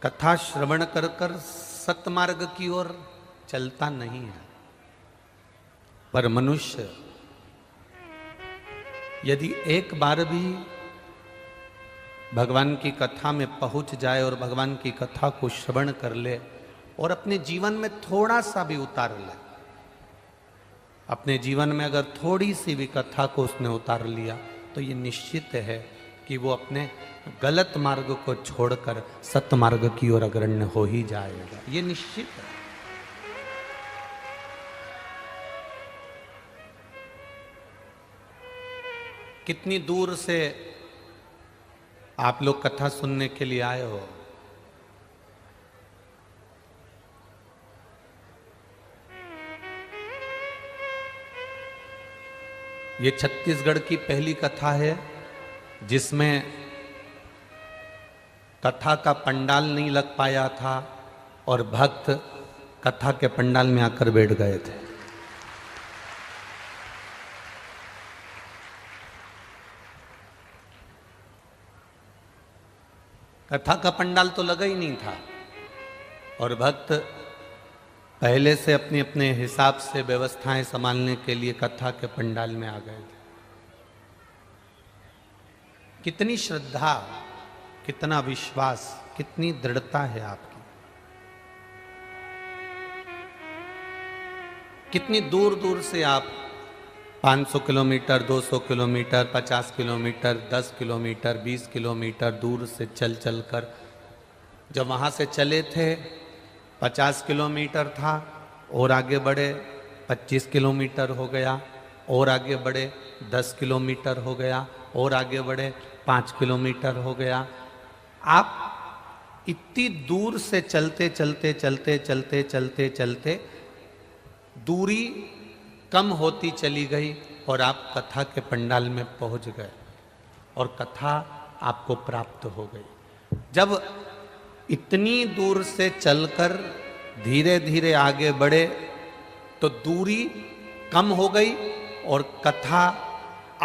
कथा श्रवण कर कर सतमार्ग की ओर चलता नहीं है। पर मनुष्य यदि एक बार भी भगवान की कथा में पहुंच जाए और भगवान की कथा को श्रवण कर ले और अपने जीवन में थोड़ा सा भी उतार ले, अपने जीवन में अगर थोड़ी सी भी कथा को उसने उतार लिया, तो ये निश्चित है कि वो अपने गलत मार्ग को छोड़कर सत्मार्ग की ओर अग्रण्य हो ही जाएगा। ये निश्चित है। कितनी दूर से आप लोग कथा सुनने के लिए आए हो? ये छत्तीसगढ़ की पहली कथा है जिसमें कथा का पंडाल नहीं लग पाया था और भक्त कथा के पंडाल में आकर बैठ गए थे। कथा का पंडाल तो लगा ही नहीं था और भक्त पहले से अपने अपने हिसाब से व्यवस्थाएं संभालने के लिए कथा के पंडाल में आ गए थे। कितनी श्रद्धा, कितना विश्वास, कितनी दृढ़ता है आपकी। कितनी दूर दूर से आप 500 kilometre, 200 kilometre, 50 kilometre, 10 kilometre, 20 kilometre दूर से चल चल कर, जब वहाँ से चले थे 50 किलोमीटर था और आगे बढ़े 25 किलोमीटर हो गया, और आगे बढ़े 10 किलोमीटर हो गया, और आगे बढ़े 5 किलोमीटर हो गया। आप इतनी दूर से चलते चलते चलते चलते चलते चलते दूरी कम होती चली गई और आप कथा के पंडाल में पहुंच गए और कथा आपको प्राप्त हो गई। जब इतनी दूर से चलकर धीरे धीरे आगे बढ़े तो दूरी कम हो गई और कथा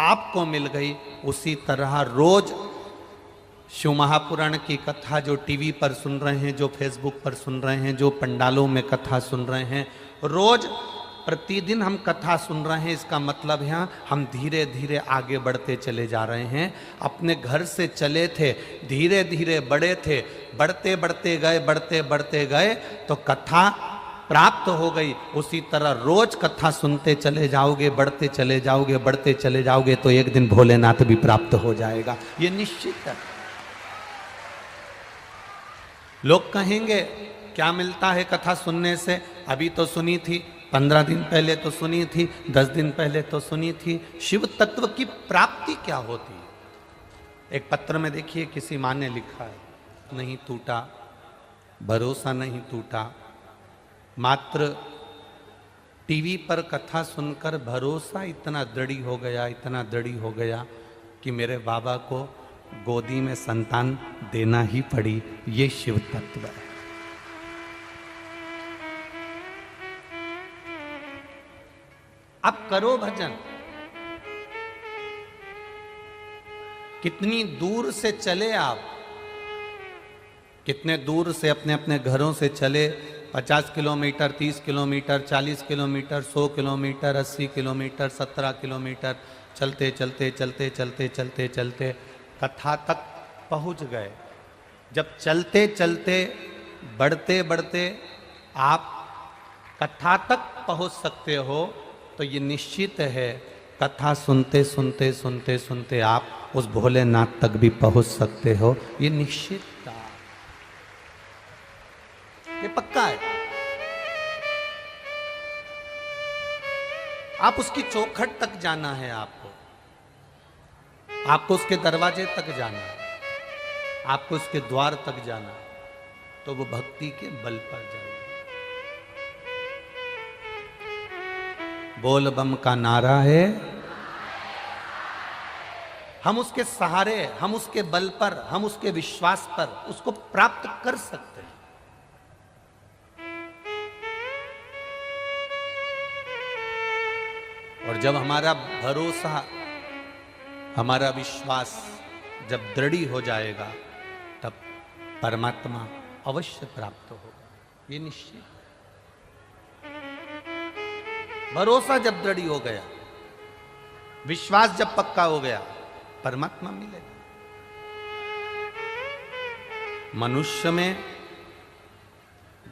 आपको मिल गई। उसी तरह रोज शिव महापुराण की कथा जो टीवी पर सुन रहे हैं, जो फेसबुक पर सुन रहे हैं, जो पंडालों में कथा सुन रहे हैं, रोज प्रतिदिन हम कथा सुन रहे हैं। इसका मतलब है हम धीरे धीरे आगे बढ़ते चले जा रहे हैं। अपने घर से चले थे, धीरे धीरे बढ़े थे, बढ़ते बढ़ते गए, बढ़ते बढ़ते गए तो कथा प्राप्त हो गई। उसी तरह रोज कथा सुनते चले जाओगे, बढ़ते चले जाओगे, बढ़ते चले जाओगे तो एक दिन भोलेनाथ भी प्राप्त हो जाएगा। ये निश्चित है। लोग कहेंगे क्या मिलता है कथा सुनने से? अभी तो सुनी थी, 15 दिन पहले तो सुनी थी, 10 दिन पहले तो सुनी थी। शिव तत्व की प्राप्ति क्या होती है? एक पत्र में देखिए किसी माँ ने लिखा है, नहीं टूटा, भरोसा नहीं टूटा, मात्र टीवी पर कथा सुनकर भरोसा इतना दृढ़ हो गया, इतना दृढ़ हो गया कि मेरे बाबा को गोदी में संतान देना ही पड़ी। ये शिव तत्व है। अब करो भजन। कितनी दूर से चले आप, कितने दूर से अपने अपने घरों से चले। 50 kilometre, 30 kilometre, 40 kilometre, 100 kilometre, 80 kilometre, 17 kilometre चलते चलते चलते चलते चलते चलते कथा तक पहुंच गए। जब चलते चलते बढ़ते बढ़ते आप कथा तक पहुंच सकते हो तो ये निश्चित है कथा सुनते सुनते सुनते सुनते आप उस भोलेनाथ तक भी पहुंच सकते हो। ये निश्चित, ये पक्का है। आप उसकी चौखट तक जाना है, आपको उसके दरवाजे तक जाना है, आपको उसके द्वार तक जाना है, तो वो भक्ति के बल पर जाएगा। बोल बम का नारा है, हम उसके सहारे, हम उसके बल पर, हम उसके विश्वास पर उसको प्राप्त कर सकते हैं। और जब हमारा भरोसा, हमारा विश्वास जब दृढ़ हो जाएगा, तब परमात्मा अवश्य प्राप्त होगा, ये निश्चित। भरोसा जब दृढ़ हो गया, विश्वास जब पक्का हो गया, परमात्मा मिलेगा। मनुष्य में,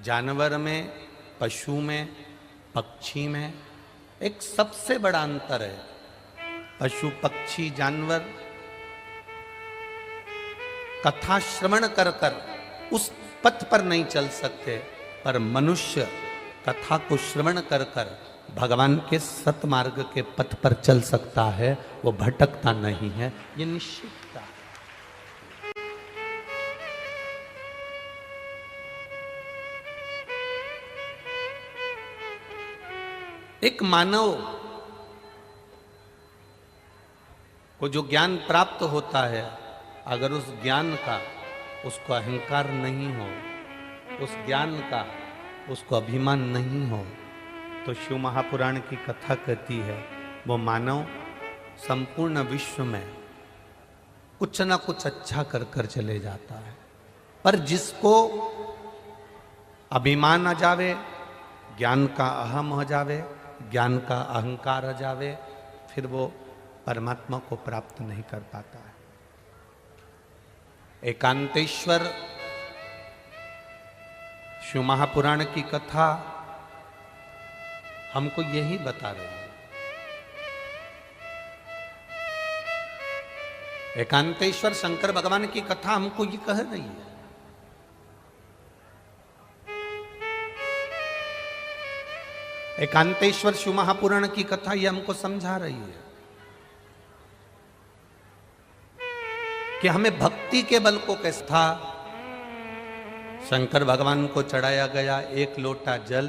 जानवर में, पशु में, पक्षी में एक सबसे बड़ा अंतर है। पशु, पक्षी, जानवर कथा श्रवण कर कर उस पथ पर नहीं चल सकते, पर मनुष्य कथा को श्रवण कर कर भगवान के सतमार्ग के पथ पर चल सकता है, वो भटकता नहीं है, ये निश्चितता है। एक मानव को जो ज्ञान प्राप्त होता है, अगर उस ज्ञान का उसको अहंकार नहीं हो, उस ज्ञान का उसको अभिमान नहीं हो, तो शिव महापुराण की कथा कहती है वो मानव संपूर्ण विश्व में कुछ ना कुछ अच्छा कर कर चले जाता है। पर जिसको अभिमान आ जावे, ज्ञान का अहम हो जावे, ज्ञान का अहंकार आ जावे, फिर वो परमात्मा को प्राप्त नहीं कर पाता है। एकांतेश्वर शिव महापुराण की कथा हमको यही बता रही है। एकांतेश्वर शंकर भगवान की कथा हमको ये कह रही है। एकांतेश्वर शिव महापुराण की कथा ये हमको समझा रही है कि हमें भक्ति के बल को कैसा था। शंकर भगवान को चढ़ाया गया एक लोटा जल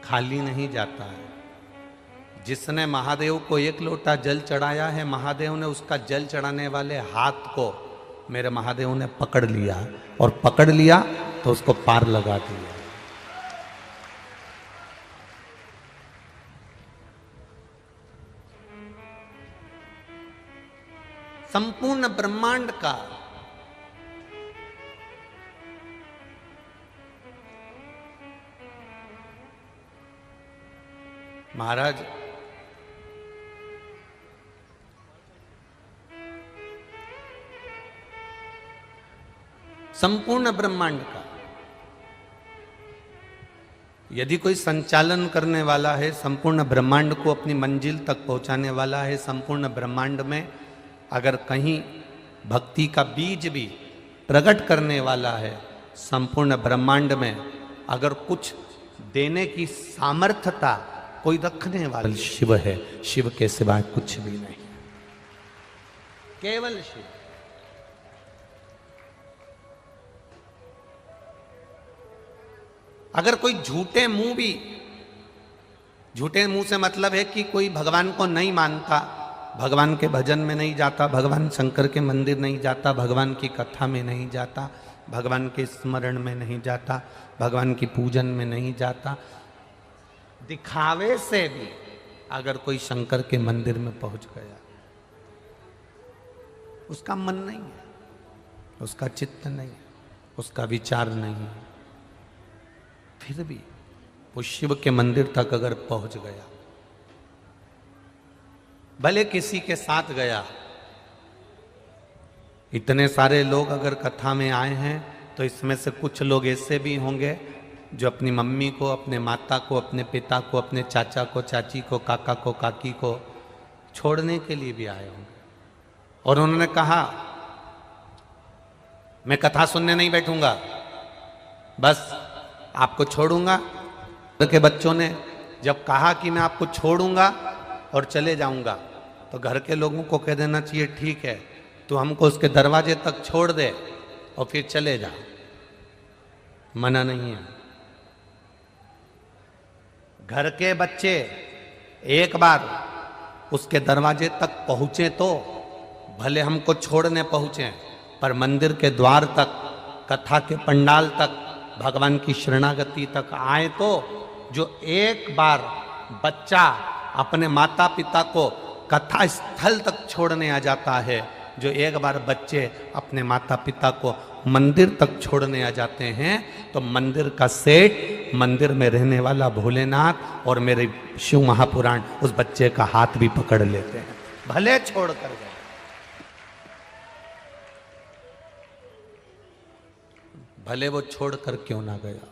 खाली नहीं जाता है। जिसने महादेव को एक लोटा जल चढ़ाया है, महादेव ने उसका जल चढ़ाने वाले हाथ को मेरे महादेव ने पकड़ लिया, और पकड़ लिया तो उसको पार लगा दिया। संपूर्ण ब्रह्मांड का महाराज संपूर्ण ब्रह्मांड का यदि कोई संचालन करने वाला है, संपूर्ण ब्रह्मांड को अपनी मंजिल तक पहुंचाने वाला है, संपूर्ण ब्रह्मांड में अगर कहीं भक्ति का बीज भी प्रकट करने वाला है, संपूर्ण ब्रह्मांड में अगर कुछ देने की सामर्थ्यता कोई रखने वाला शिव है। शिव के सिवाय कुछ भी नहीं, केवल शिव। अगर कोई झूठे मुंह से मतलब है कि कोई भगवान को नहीं मानता, भगवान के भजन में नहीं जाता, भगवान शंकर के मंदिर नहीं जाता, भगवान की कथा में नहीं जाता, भगवान के स्मरण में नहीं जाता, भगवान की पूजन में नहीं जाता, दिखावे से भी अगर कोई शंकर के मंदिर में पहुंच गया, उसका मन नहीं है, उसका चित्त नहीं है, उसका विचार नहीं है, फिर भी वो शिव के मंदिर तक अगर पहुंच गया, भले किसी के साथ गया, इतने सारे लोग अगर कथा में आए हैं तो इसमें से कुछ लोग ऐसे भी होंगे जो अपनी मम्मी को, अपने माता को, अपने पिता को, अपने चाचा को, चाची को, काका को, काकी को छोड़ने के लिए भी आए होंगे, और उन्होंने कहा मैं कथा सुनने नहीं बैठूंगा, बस आपको छोड़ूंगा। के बच्चों ने जब कहा कि मैं आपको छोड़ूंगा और चले जाऊंगा, तो घर के लोगों को कह देना चाहिए ठीक है, तू हमको उसके दरवाजे तक छोड़ दे और फिर चले जा, मना नहीं है। घर के बच्चे एक बार उसके दरवाजे तक पहुंचे तो भले हमको छोड़ने पहुंचे, पर मंदिर के द्वार तक, कथा के पंडाल तक, भगवान की शरणागति तक आए तो जो एक बार बच्चा अपने माता पिता को कथा स्थल तक छोड़ने आ जाता है, जो एक बार बच्चे अपने माता पिता को मंदिर तक छोड़ने आ जाते हैं तो मंदिर का सेठ, मंदिर में रहने वाला भोलेनाथ और मेरे शिव महापुराण उस बच्चे का हाथ भी पकड़ लेते हैं, भले छोड़ कर गए। भले वो छोड़ कर क्यों ना गया।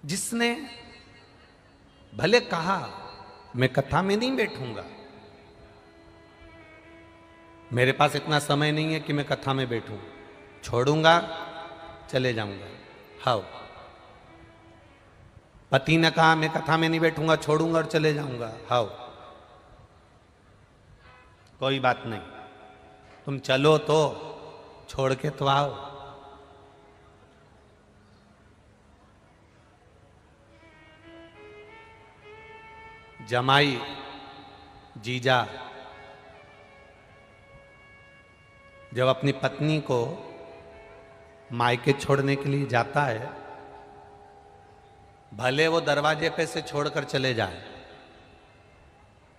जिसने भले कहा मैं कथा में नहीं बैठूंगा, मेरे पास इतना समय नहीं है कि मैं कथा में बैठूं, छोड़ूंगा चले जाऊंगा। हाँ, पति ने कहा मैं कथा में नहीं बैठूंगा, छोड़ूंगा और चले जाऊंगा। हाँ, कोई बात नहीं, तुम चलो तो छोड़ के तो आओ। जमाई जीजा जब अपनी पत्नी को मायके छोड़ने के लिए जाता है, भले वो दरवाजे पे से छोड़कर चले जाए,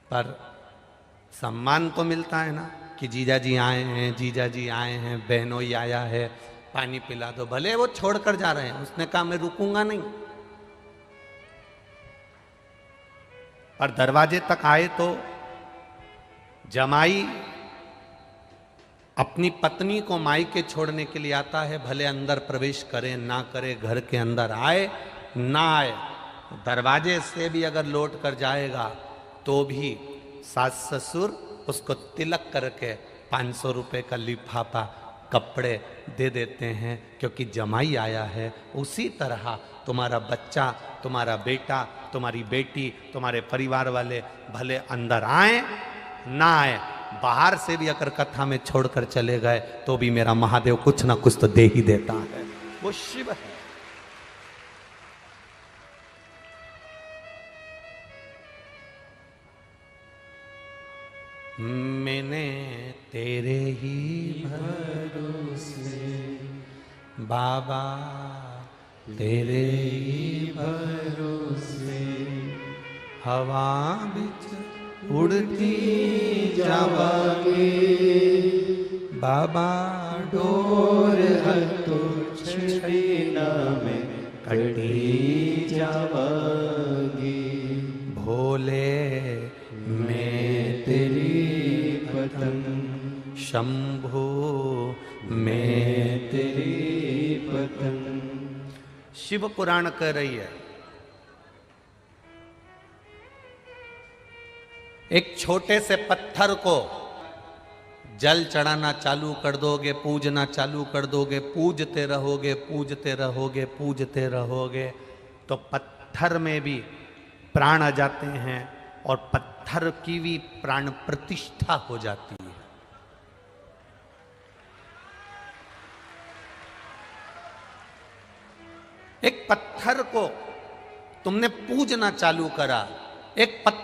पर सम्मान तो मिलता है ना कि जीजा जी आए हैं, जीजा जी आए हैं, बहनोई आया है, पानी पिला दो। भले वो छोड़कर जा रहे हैं, उसने कहा मैं रुकूंगा नहीं, पर दरवाजे तक आए तो जमाई अपनी पत्नी को मायके छोड़ने के लिए आता है, भले अंदर प्रवेश करे ना करे, घर के अंदर आए ना आए, दरवाजे से भी अगर लौट कर जाएगा तो भी सास ससुर उसको तिलक करके 500 रुपए का लिफाफा कपड़े दे देते हैं, क्योंकि जमाई आया है। उसी तरह तुम्हारा बच्चा, तुम्हारा बेटा, तुम्हारी बेटी, तुम्हारे परिवार वाले भले अंदर आए ना आए, बाहर से भी अगर कथा में छोड़कर चले गए तो भी मेरा महादेव कुछ ना कुछ तो दे ही देता है। वो शिव है। मैंने तेरे ही भरोसे बाबा, तेरे ही भरोसे हवा बिच उड़ती जावांगे, बाबा डोर हतो छैना में कटी जावांगी, भोले मैं तेरी पतंग, शंभू मैं तेरी पतंग। शिव पुराण कह रही है, एक छोटे से पत्थर को जल चढ़ाना चालू कर दोगे, पूजना चालू कर दोगे, पूजते रहोगे, पूजते रहोगे, पूजते रहोगे, तो पत्थर में भी प्राण आ जाते हैं और पत्थर की भी प्राण प्रतिष्ठा हो जाती है। एक पत्थर को तुमने पूजना चालू करा, एक पत्थर